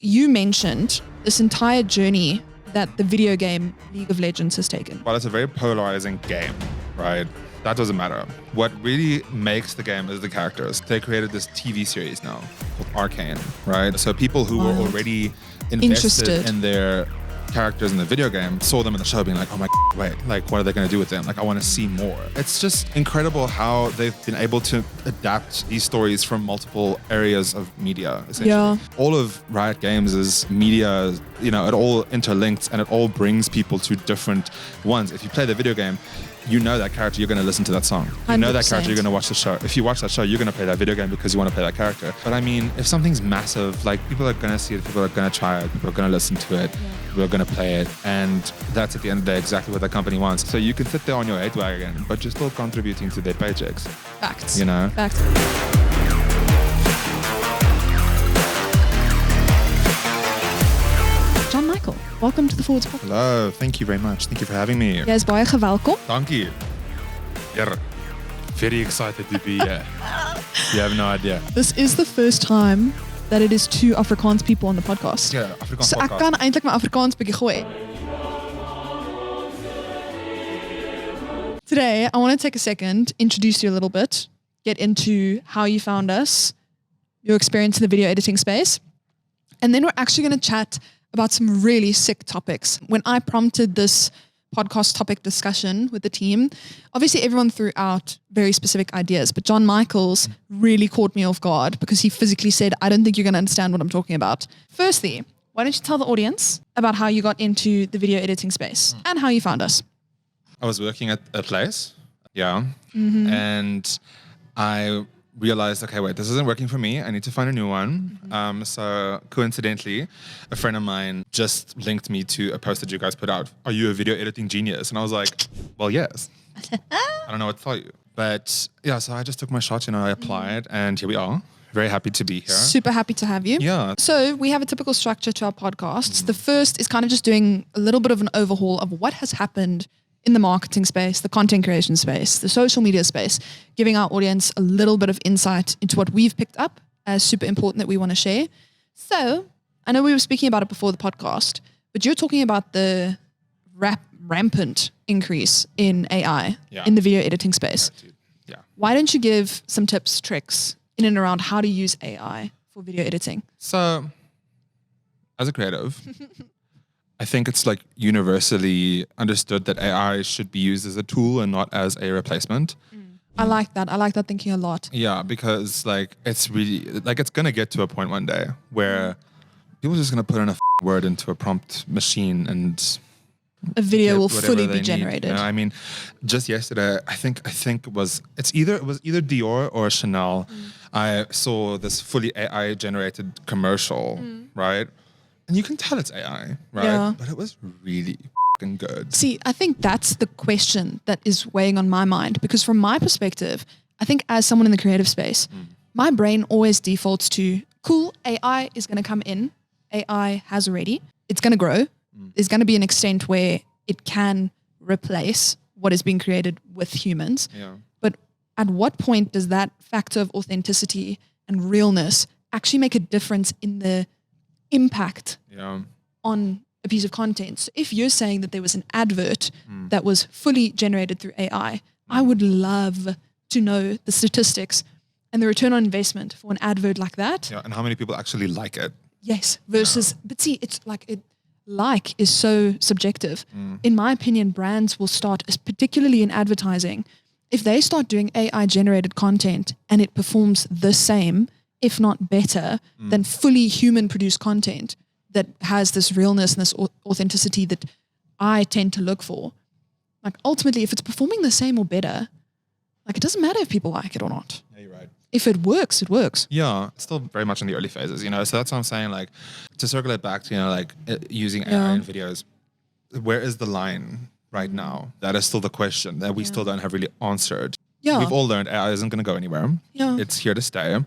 you mentioned this entire journey that the video game League of Legends has taken. Well, it's a very polarizing game, right? That doesn't matter. What really makes the game is the characters. They created this TV series now called Arcane, right? So people who were already invested in their characters in the video game saw them in the show being like, oh my wait, like what are they going to do with them? Like I want to see more. It's just incredible how they've been able to adapt these stories from multiple areas of media, essentially. Yeah. All of Riot Games is media, you know, it all interlinks and it all brings people to different ones. If you play the video game, you know that character, you're going to listen to that song. You know that character, you're going to watch the show. If you watch that show, you're going to play that video game because you want to play that character. But I mean, if something's massive, like people are going to see it, people are going to try it, people are going to listen to it, people are going to play it. And that's at the end of the day exactly what the company wants. So you can sit there on your hate wagon, but you're still contributing to their paychecks. Facts. You know? Facts. Jean-Michael, welcome to the 4Words podcast. Hello, thank you very much. Thank you for having me. Jy is baie gewelkom. Dankie. Yeah, very excited to be here. You have no idea. This is the first time that it is two Afrikaans people on the podcast. Yeah, Afrikaans So podcast. ek kan eintlik my Afrikaans bietjie gooi. Today, I want to take a second, introduce you a little bit, get into how you found us, your experience in the video editing space, and then we're actually going to chat about some really sick topics. When I prompted this podcast topic discussion with the team, obviously everyone threw out very specific ideas, but Jean-Michael's really caught me off guard because he physically said, I don't think you're going to understand what I'm talking about. Firstly, why don't you tell the audience about how you got into the video editing space and how you found us? I was working at a place, and I realized, okay, wait, this isn't working for me. I need to find a new one. So coincidentally, a friend of mine just linked me to a post that you guys put out. Are you a video editing genius? And I was like, well, yes. I don't know what to tell you. But yeah, so I just took my shot, you know, I applied and here we are. Very happy to be here. Super happy to have you. Yeah. So we have a typical structure to our podcasts. The first is kind of just doing a little bit of an overhaul of what has happened in the marketing space, the content creation space, the social media space, giving our audience a little bit of insight into what we've picked up as super important that we want to share. So I know we were speaking about it before the podcast, but you're talking about the rampant increase in AI in the video editing space. Yeah. Why don't you give some tips, tricks in and around how to use AI for video editing? So as a creative, I think it's like universally understood that AI should be used as a tool and not as a replacement. I like that. I like that thinking a lot. Yeah, because like it's really like it's gonna get to a point one day where people are just gonna put in a word into a prompt machine and a video will whatever fully they be need, generated. you know? I mean, just yesterday, I think it was either Dior or Chanel. I saw this fully AI generated commercial, right? And you can tell it's AI, right? Yeah. But it was really fucking good. See, I think that's the question that is weighing on my mind, because from my perspective, I think as someone in the creative space, my brain always defaults to, cool, AI is going to come in. AI has already. It's going to grow. There's going to be an extent where it can replace what is being created with humans. Yeah. But at what point does that factor of authenticity and realness actually make a difference in the impact on a piece of content? So if you're saying that there was an advert that was fully generated through AI, I would love to know the statistics and the return on investment for an advert like that. Yeah, and how many people actually like it? Yes, versus, but see, it's like is so subjective. In my opinion, brands will start, particularly in advertising, if they start doing AI generated content and it performs the same, if not better, than fully human produced content that has this realness and this authenticity that I tend to look for. Like ultimately, if it's performing the same or better, like it doesn't matter if people like it or not. Yeah, you're right. If it works, it works. Yeah, it's still very much in the early phases, you know. So that's what I'm saying, like, to circle it back to, you know, like using AI in videos, where is the line right now? That is still the question that we still don't have really answered. Yeah. We've all learned AI isn't going to go anywhere. Yeah. It's here to stay. Yeah.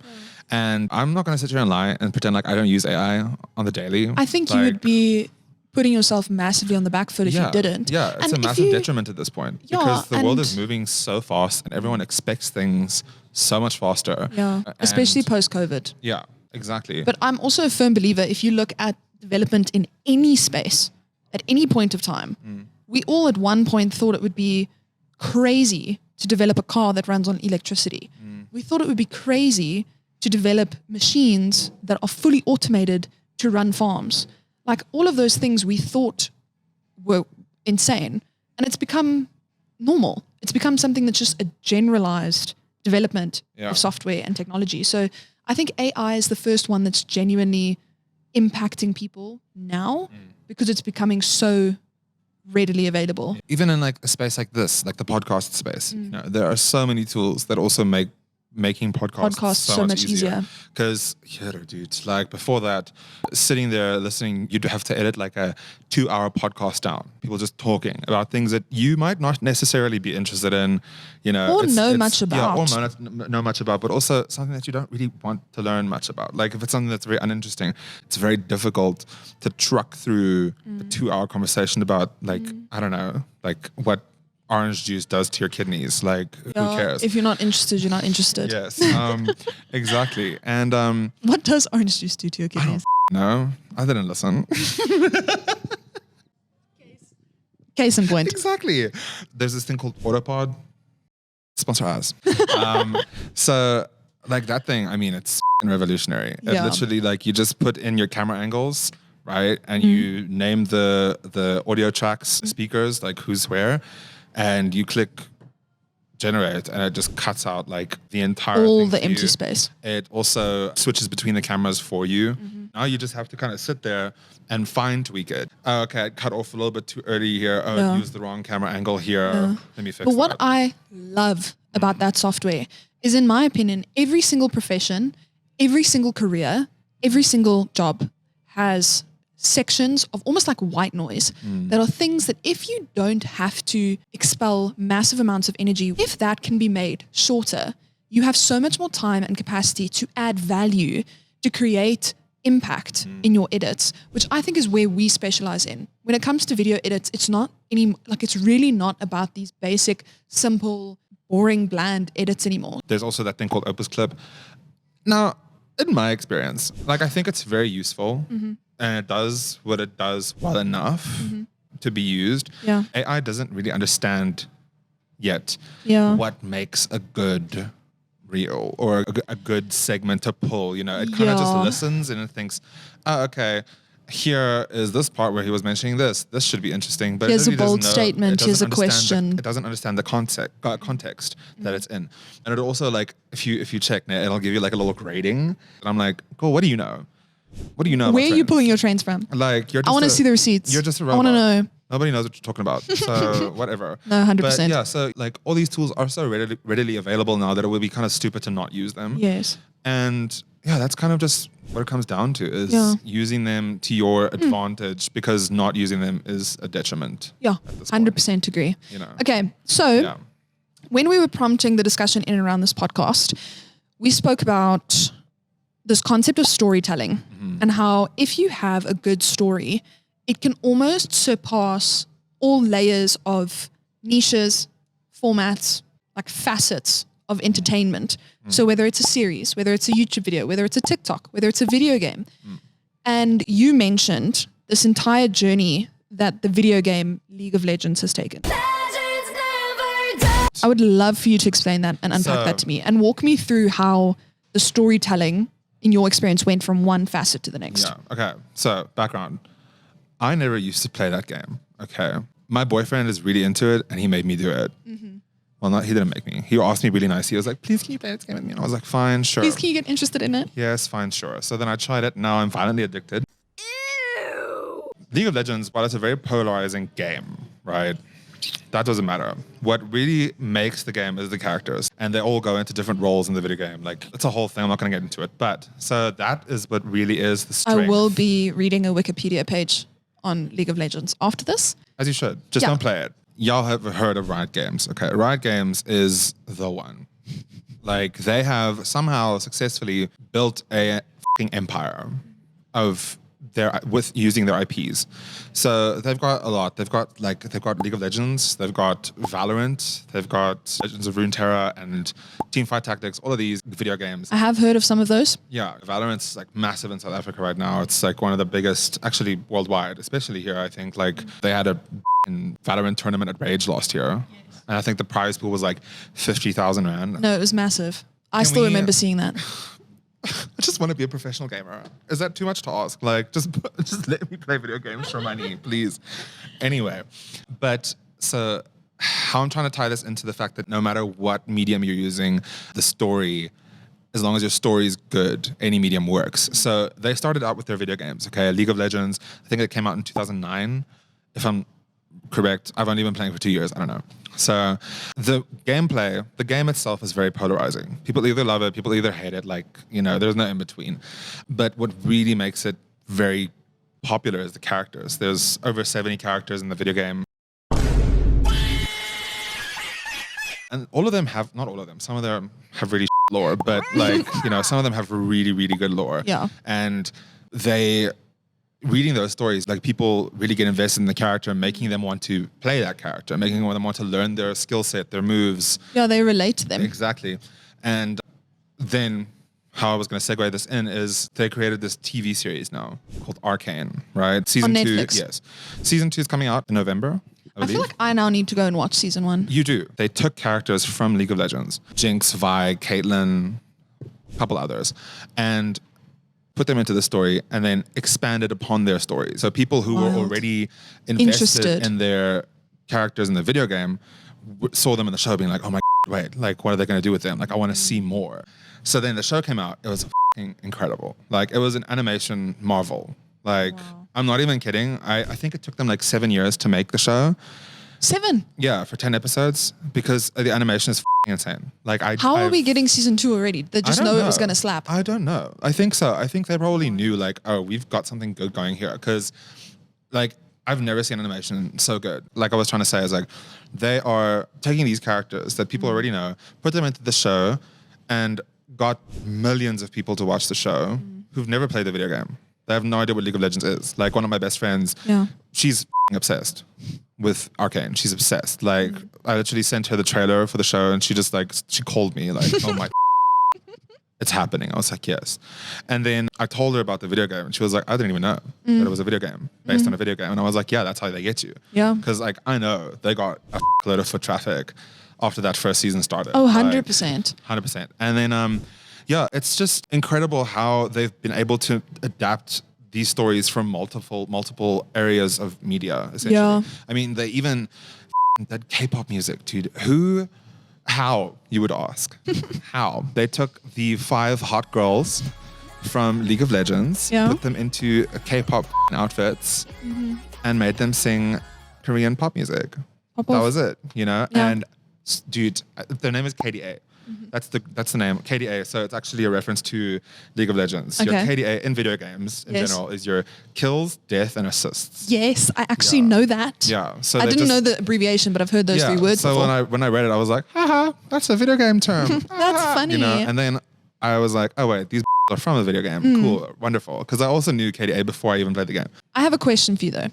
And I'm not going to sit here and lie and pretend like I don't use AI on the daily. I think you would be putting yourself massively on the back foot if you didn't. Yeah, it's and a massive detriment at this point because the world is moving so fast and everyone expects things so much faster. Yeah, especially post-COVID. Yeah. Exactly. But I'm also a firm believer, if you look at development in any space, at any point of time, we all at one point thought it would be crazy to develop a car that runs on electricity. We thought it would be crazy to develop machines that are fully automated to run farms. Like all of those things we thought were insane, and it's become normal. It's become something that's just a generalized development of software and technology. So I think AI is the first one that's genuinely impacting people now because it's becoming so readily available. Even in like a space like this, like the podcast space, you know, there are so many tools that also make making podcasts so much easier. Because, yeah, dude, like before that, sitting there listening, you'd have to edit like a 2-hour podcast down. People just talking about things that you might not necessarily be interested in, you know. Or know much about. Yeah, or know much about, but also something that you don't really want to learn much about. Like if it's something that's very uninteresting, it's very difficult to truck through a 2-hour conversation about like, I don't know, like what orange juice does to your kidneys. Like, who cares? If you're not interested, you're not interested. Yes, exactly. And what does orange juice do to your kidneys? No, I didn't listen. Case in point. Exactly. There's this thing called Autopod. Sponsor us. So, like that thing, I mean, it's revolutionary. It literally, like, you just put in your camera angles, right? And you name the audio tracks, speakers, like who's where. And you click generate and it just cuts out like the entire all thing the for empty you. space. It also switches between the cameras for you. Now you just have to kind of sit there and fine tweak it. Oh, okay, I cut off a little bit too early here. Oh, I used the wrong camera angle here. Let me fix But what that. I love about that software is, in my opinion, every single profession, every single career, every single job has sections of almost like white noise that are things that if you don't have to expel massive amounts of energy, if that can be made shorter, you have so much more time and capacity to add value, to create impact in your edits, which I think is where we specialize in. When it comes to video edits, it's not it's really not about these basic, simple, boring, bland edits anymore. There's also that thing called Opus Clip. Now, in my experience, like I think it's very useful and it does what it does well enough to be used. Yeah. AI doesn't really understand yet what makes a good reel or a good segment to pull. You know, it kind of just listens and it thinks, oh, okay, here is this part where he was mentioning this. This should be interesting. But here's it really a bold doesn't know. statement. Here's a question. It doesn't understand the context that it's in. And it also, like, if you check, it'll give you like a little grading. And I'm like, cool, what do you know? What do you know? Where are you trends? pulling your trains from? Like, you're just I want to see the receipts. You're just a I robot. want to know. Nobody knows what you're talking about. So whatever. No, 100%. But yeah, so like all these tools are so readily available now that it would be kind of stupid to not use them. Yes. And yeah, that's kind of just what it comes down to is using them to your advantage because not using them is a detriment. Yeah, 100% agree. You know. Okay, so when we were prompting the discussion in and around this podcast, we spoke about this concept of storytelling and how if you have a good story, it can almost surpass all layers of niches, formats, like facets of entertainment. So whether it's a series, whether it's a YouTube video, whether it's a TikTok, whether it's a video game. And you mentioned this entire journey that the video game League of Legends has taken. I would love for you to explain that and unpack that to me and walk me through how the storytelling in your experience went from one facet to the next. Yeah, okay. So background. I never used to play that game, okay? My boyfriend is really into it and he made me do it. Well, he didn't make me. He asked me really nice. He was like, please, can you play this game with me? And I was like, fine, sure. Please, can you get interested in it? Yes, fine, sure. So then I tried it. Now I'm violently addicted. Ew. League of Legends, while it's a very polarizing game, right? That doesn't matter. What really makes the game is the characters. And they all go into different roles in the video game. Like, it's a whole thing. I'm not going to get into it. But so that is what really is the strength. I will be reading a Wikipedia page on League of Legends after this. As you should. Just don't play it. Y'all have heard of Riot Games, okay? Riot Games is the one. Like, they have somehow successfully built a fucking empire of with using their IPs. So they've got a lot. They've got League of Legends, they've got Valorant, they've got Legends of Runeterra and Teamfight Tactics, all of these video games. I have heard of some of those. Yeah, Valorant's like massive in South Africa right now. It's like one of the biggest, actually worldwide, especially here. I think like they had a Valorant tournament at Rage last year. Yes. And I think the prize pool was like 50,000 rand. No, it was massive. I still remember seeing that. I just want to be a professional gamer. Is that too much to ask? Like, just let me play video games for money, please. Anyway, but so how I'm trying to tie this into the fact that no matter what medium you're using, the story, as long as your story is good, any medium works. So they started out with their video games, okay? League of Legends, I think it came out in 2009, if I'm correct. I've only been playing for 2 years, I don't know. So the gameplay, the game itself is very polarizing. People either love it, people either hate it, like, you know, there's no in between. But what really makes it very popular is the characters. There's over 70 characters in the video game. And all of them have, not all of them, some of them have really lore, but like, you know, some of them have really, really good lore. Yeah. And reading those stories, like people really get invested in the character, making them want to play that character, making them want to learn their skill set, their moves. Yeah, they relate to them. Exactly. And then how I was going to segue this in is they created this TV series now called Arcane, right? Season On 2, Netflix. yes. Season 2 is coming out in November, I feel like I now need to go and watch season 1. You do. They took characters from League of Legends, Jinx, Vi, Caitlyn, a couple others, and put them into the story and then expanded upon their story. So people who were already invested in their characters in the video game saw them in the show being like, oh my wait, like what are they going to do with them? Like I want to see more. So then the show came out. It was incredible. Like it was an animation marvel. Like I'm not even kidding. I think it took them like 7 years to make the show. 7? Yeah, for 10 episodes because the animation is insane. Like How are we getting season 2 already? They just know it was going to slap. I don't know. I think so. I think they probably knew like, oh, we've got something good going here. Because like I've never seen animation so good. Like I was trying to say is like they are taking these characters that people already know, put them into the show and got millions of people to watch the show who've never played the video game. They have no idea what League of Legends is. Like one of my best friends, she's obsessed with Arcane. She's obsessed. Like I literally sent her the trailer for the show and she just like, she called me like, oh my, it's happening. I was like, yes. And then I told her about the video game and she was like, I didn't even know that it was a video game based on a video game. And I was like, yeah, that's how they get you. Yeah. Because like, I know they got a load of foot traffic after that first season started. Oh, 100%. 100%. And then, yeah, it's just incredible how they've been able to adapt these stories from multiple areas of media, essentially. Yeah. I mean, they even that K-pop music, dude. How, you would ask? How? They took the 5 hot girls from League of Legends, put them into K-pop outfits, and made them sing Korean pop music. That was it, you know? Yeah. And dude, their name is KDA. That's the name, KDA. So it's actually a reference to League of Legends. Okay. Your KDA in video games in general is your kills, death, and assists. Yes, I actually know that. Yeah. So I didn't know the abbreviation, but I've heard those 3 words so before. when I read it, I was like, haha, that's a video game term. That's funny. You know? And then I was like, oh wait, these are from a video game. Cool, wonderful. Because I also knew KDA before I even played the game. I have a question for you though.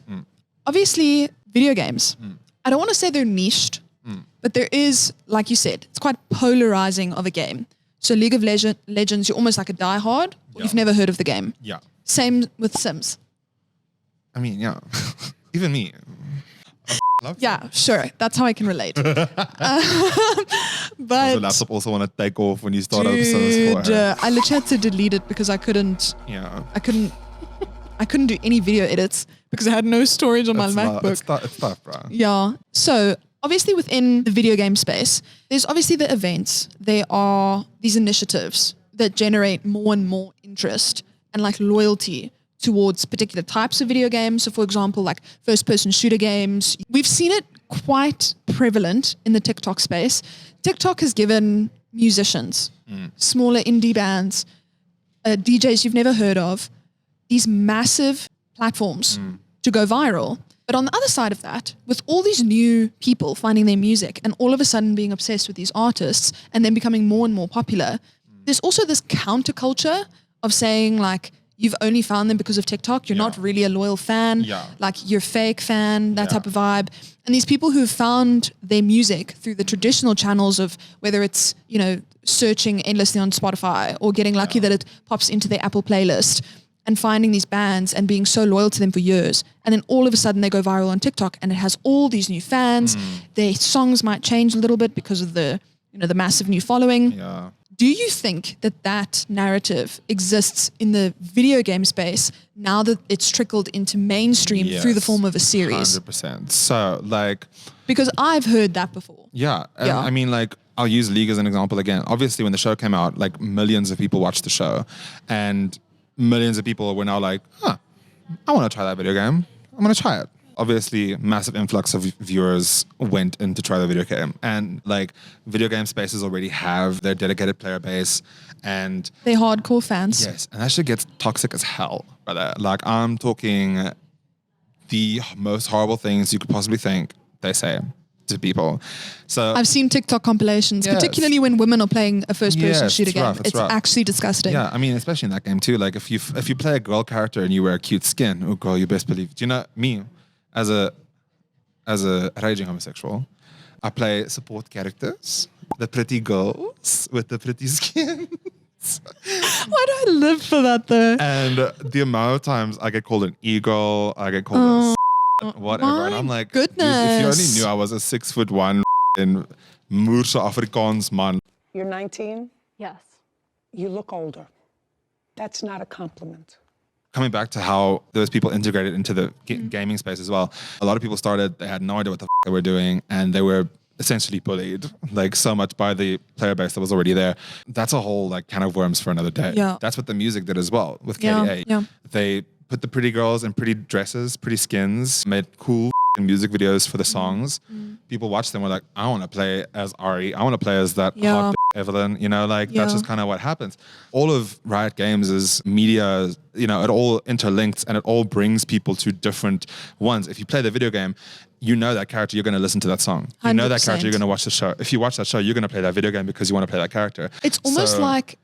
Obviously, video games. I don't want to say they're niched. But there is, like you said, it's quite polarizing of a game. So League of Legends, you're almost like a diehard, or you've never heard of the game. Yeah. Same with Sims. I mean, yeah. Even me. Yeah, sure. That's how I can relate. But Does the laptop also want to take off when you start up Sims 4? I literally had to delete it because I couldn't do any video edits because I had no storage on my MacBook. It's tough, bro. Yeah. So obviously within the video game space, there's obviously the events. There are these initiatives that generate more and more interest and like loyalty towards particular types of video games. So for example, like first-person shooter games. We've seen it quite prevalent in the TikTok space. TikTok has given musicians, smaller indie bands, DJs you've never heard of, these massive platforms to go viral. But on the other side of that, with all these new people finding their music and all of a sudden being obsessed with these artists and then becoming more and more popular, there's also this counterculture of saying like, you've only found them because of TikTok. You're not really a loyal fan. Like you're a fake fan, that type of vibe. And these people who have found their music through the traditional channels of whether it's, you know, searching endlessly on Spotify or getting lucky that it pops into their Apple playlist and finding these bands and being so loyal to them for years. And then all of a sudden they go viral on TikTok and it has all these new fans. Their songs might change a little bit because of the, you know, the massive new following. Do you think that that narrative exists in the video game space now that it's trickled into mainstream through the form of a series? 100%. So like... Because I've heard that before. I mean, like, I'll use League as an example again. Obviously, when the show came out, like millions of people watched the show and millions of people were now like, I want to try that video game. I'm going to try it. Obviously, massive influx of viewers went in to try the video game. And like video game spaces already have their dedicated player base and... They're hardcore fans. Yes. And that shit gets toxic as hell, brother. Like I'm talking the most horrible things you could possibly think they say to people. So I've seen TikTok compilations, particularly when women are playing a first-person shooter game. It's actually disgusting. Yeah, I mean, especially in that game too. Like if you play a girl character and you wear a cute skin, oh girl, you best believe. Do you know me as a raging homosexual? I play support characters, the pretty girls with the pretty skins. Why do I live for that though? And the amount of times I get called an e-girl, I get called whatever, and I'm like, goodness. Dude, if you only knew I was a 6'1" in Moorse Afrikaans man. You're 19? Yes. You look older. That's not a compliment. Coming back to how those people integrated into the gaming space as well. A lot of people started, they had no idea what the they were doing, and they were essentially bullied like so much by the player base that was already there. That's a whole like can of worms for another day. That's what the music did as well with KDA. They put the pretty girls in pretty dresses, pretty skins, made cool music videos for the songs. People watched them, were like, I want to play as Ari. I want to play as that hot Evelyn. You know, like that's just kind of what happens. All of Riot Games is media, you know, it all interlinks and it all brings people to different ones. If you play the video game, you know that character, you're going to listen to that song. You know that character, you're going to watch the show. If you watch that show, you're going to play that video game because you want to play that character. It's almost like,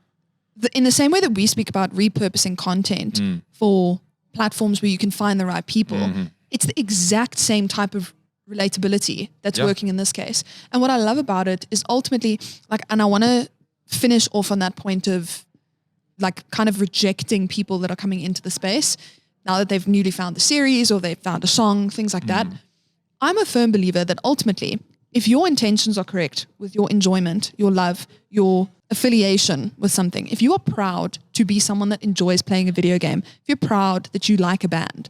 in the same way that we speak about repurposing content for platforms where you can find the right people, it's the exact same type of relatability that's working in this case. And what I love about it is ultimately, like, and I want to finish off on that point of like kind of rejecting people that are coming into the space now that they've newly found the series or they've found a song, things like that. I'm a firm believer that ultimately, if your intentions are correct with your enjoyment, your love, your affiliation with something, if you are proud to be someone that enjoys playing a video game, if you're proud that you like a band,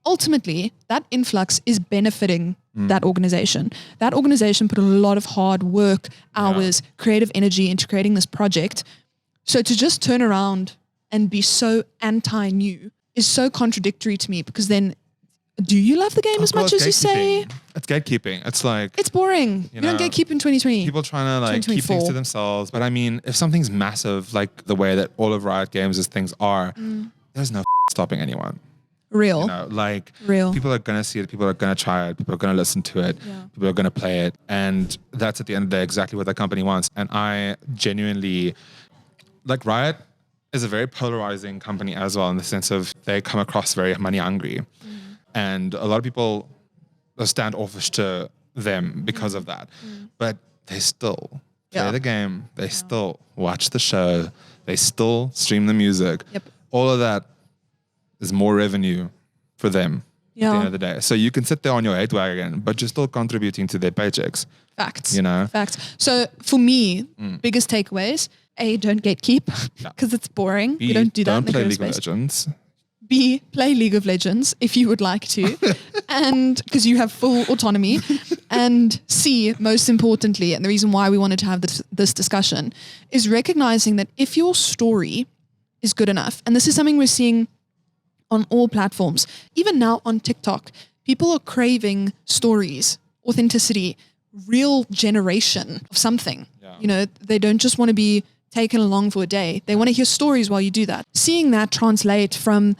ultimately that influx is benefiting that organization. That organization put a lot of hard work, hours, creative energy into creating this project. So to just turn around and be so anti-new is so contradictory to me, because then do you love the game as much as you say? It's gatekeeping. It's like... It's boring. You don't gatekeep in 2020. People trying to like keep things to themselves. But I mean, if something's massive, like the way that all of Riot Games' things are, there's no stopping anyone. Real. You know, like Real. People are going to see it. People are going to try it. People are going to listen to it. People are going to play it. And that's at the end of the day exactly what that company wants. And I genuinely... Like Riot is a very polarizing company as well, in the sense of they come across very money hungry. And a lot of people are standoffish to them because of that. But they still play the game. They still watch the show. They still stream the music. All of that is more revenue for them at the end of the day. So you can sit there on your hate wagon, but you're still contributing to their paychecks. Facts. You know? Facts. So for me, biggest takeaways, A, don't gatekeep because it's boring. B, you don't do that don't in the play creative League of space. Legends. B, play League of Legends if you would like to, and because you have full autonomy. And C, most importantly, and the reason why we wanted to have this discussion, is recognizing that if your story is good enough, and this is something we're seeing on all platforms, even now on TikTok, people are craving stories, authenticity, real generation of something. You know, they don't just want to be taken along for a day. They want to hear stories while you do that. Seeing that translate from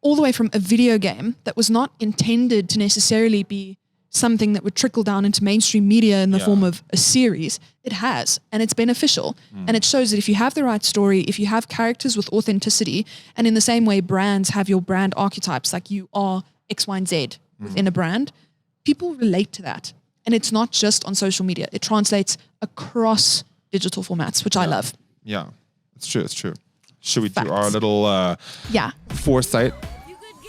all the way from a video game that was not intended to necessarily be something that would trickle down into mainstream media in the form of a series, it has, and it's beneficial. And it shows that if you have the right story, if you have characters with authenticity, and in the same way brands have your brand archetypes, like you are X, Y, and Z within a brand, people relate to that. And it's not just on social media. It translates across digital formats, which I love. Yeah, it's true. It's true. Should we Facts. do our little foresight?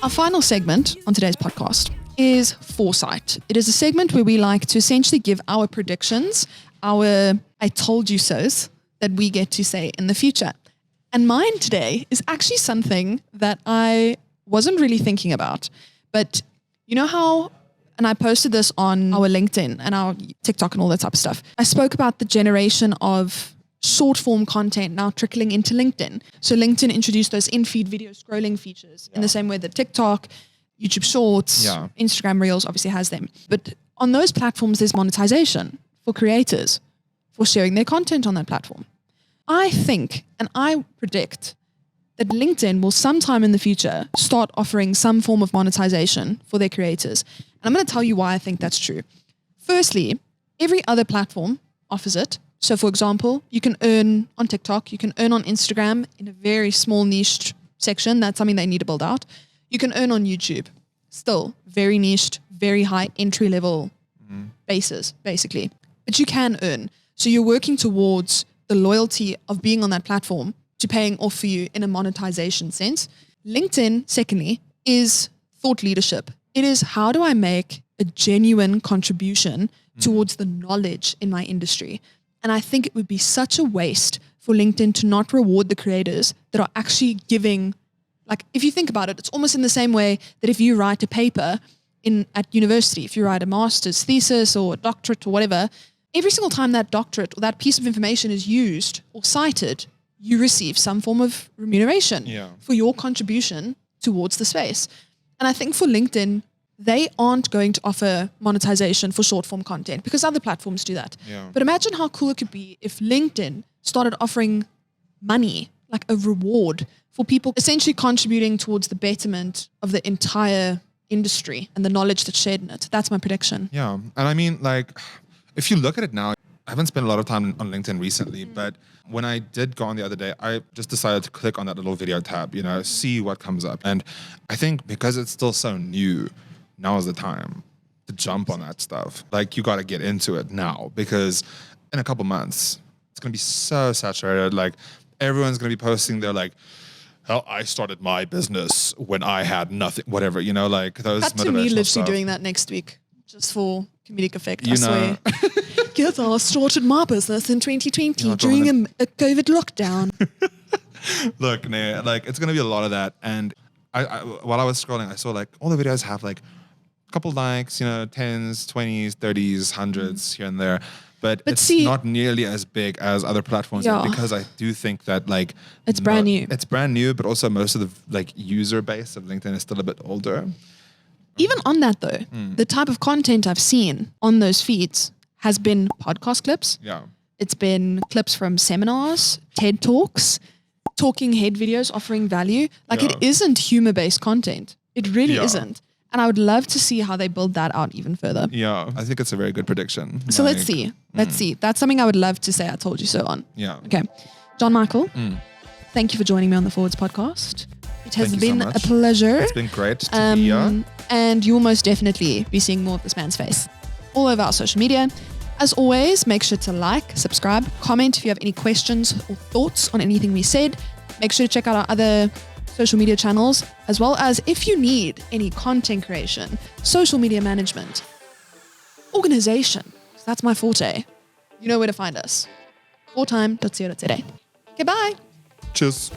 Our final segment on today's podcast is Foresight. It is a segment where we like to essentially give our predictions, our I told you so's that we get to say in the future. And mine today is actually something that I wasn't really thinking about. But you know how, and I posted this on our LinkedIn and our TikTok and all that type of stuff. I spoke about the generation of short form content now trickling into LinkedIn. So LinkedIn introduced those in-feed video scrolling features in the same way that TikTok, YouTube Shorts, Instagram Reels obviously has them. But on those platforms, there's monetization for creators for sharing their content on that platform. I think, and I predict, that LinkedIn will sometime in the future start offering some form of monetization for their creators. And I'm going to tell you why I think that's true. Firstly, every other platform offers it. So for example, you can earn on TikTok, you can earn on Instagram in a very small niche section. That's something they need to build out. You can earn on YouTube. Still very niched, very high entry level basis, basically. But you can earn. So you're working towards the loyalty of being on that platform to paying off for you in a monetization sense. LinkedIn, secondly, is thought leadership. It is, how do I make a genuine contribution towards the knowledge in my industry? And I think it would be such a waste for LinkedIn to not reward the creators that are actually giving, like, if you think about it, it's almost in the same way that if you write a paper at university, if you write a master's thesis or a doctorate or whatever, every single time that doctorate or that piece of information is used or cited, you receive some form of remuneration for your contribution towards the space. And I think for LinkedIn, they aren't going to offer monetization for short form content because other platforms do that. But imagine how cool it could be if LinkedIn started offering money, like a reward for people essentially contributing towards the betterment of the entire industry and the knowledge that's shared in it. That's my prediction. Yeah. And I mean, like, if you look at it now, I haven't spent a lot of time on LinkedIn recently, but when I did go on the other day, I just decided to click on that little video tab, see what comes up. And I think because it's still so new, now is the time to jump on that stuff. Like, you got to get into it now because in a couple months, it's going to be so saturated. Like, everyone's going to be posting their, like, how I started my business when I had nothing, whatever, like those motivational to me literally stuff. doing that next week just for comedic effect. I swear. Guess I started my business in 2020 during a COVID lockdown. Look, nah, like, it's going to be a lot of that. And I while I was scrolling, I saw like all the videos have like a couple likes, 10s, 20s, 30s, 100s here and there. But it's not nearly as big as other platforms because I do think that like it's brand new. It's brand new, but also most of the like user base of LinkedIn is still a bit older. Even on that though, the type of content I've seen on those feeds has been podcast clips. Yeah. It's been clips from seminars, TED Talks, talking head videos offering value. Like it isn't humor-based content. It really isn't. And I would love to see how they build that out even further. Yeah, I think it's a very good prediction. So let's see. Let's see. That's something I would love to say I told you so on. Yeah. Okay. Jean-Michael, thank you for joining me on the 4Words podcast. It has been a pleasure. It's been great to be here. And you will most definitely be seeing more of this man's face all over our social media. As always, make sure to like, subscribe, comment if you have any questions or thoughts on anything we said. Make sure to check out our other social media channels, as well as if you need any content creation, social media management, organization, that's my forte. You know where to find us. 4time.co.za. Okay, bye. Cheers.